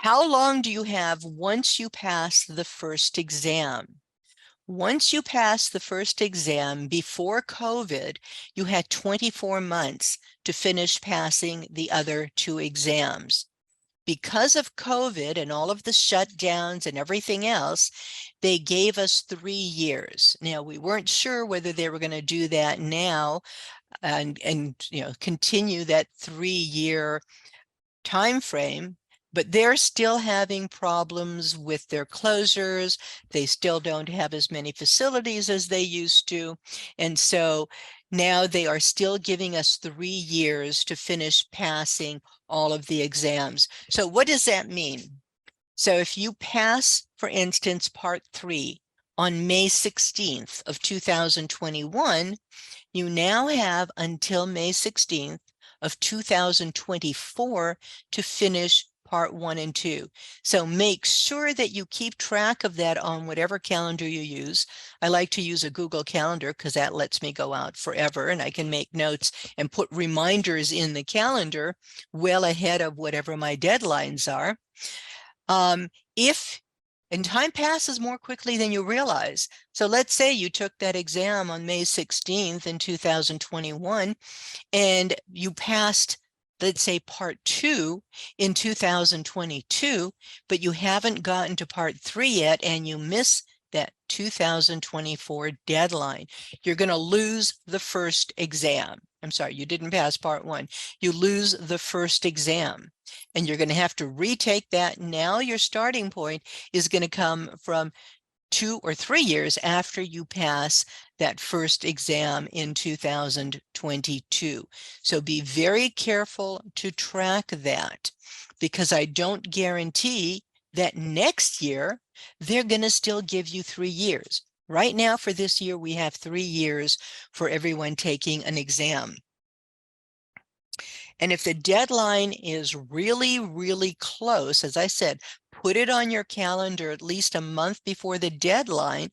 How long do you have once you pass the first exam? Once you pass the first exam before COVID, you had 24 months to finish passing the other two exams. Because of COVID and all of the shutdowns and everything else, they gave us 3 years. Now, we weren't sure whether they were going to do that now and continue that 3-year time frame, but they're still having problems with their closures. They still don't have as many facilities as they used to. And so now they are still giving us 3 years to finish passing all of the exams. So what does that mean? So if you pass, for instance, part 3 on May 16th of 2021, you now have until May 16th of 2024 to finish part 1 and 2. So make sure that you keep track of that on whatever calendar you use. I like to use a Google Calendar because that lets me go out forever and I can make notes and put reminders in the calendar well ahead of whatever my deadlines are. And time passes more quickly than you realize. So let's say you took that exam on May 16th in 2021 and you passed, let's say, part 2 in 2022, but you haven't gotten to part 3 yet and you miss that 2024 deadline. You're going to lose the first exam. I'm sorry, you didn't pass part 1. You lose the first exam and you're going to have to retake that. Now your starting point is going to come from 2 or 3 years after you pass that first exam in 2022. So be very careful to track that, because I don't guarantee that next year they're going to still give you 3 years. Right now for this year, we have 3 years for everyone taking an exam. And if the deadline is really, really close, as I said, put it on your calendar at least a month before the deadline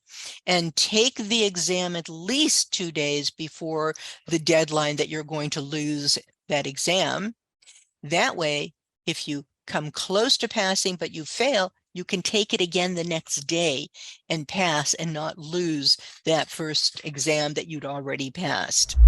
and take the exam at least 2 days before the deadline that you're going to lose that exam. That way, if you come close to passing but you fail, you can take it again the next day and pass and not lose that first exam that you'd already passed.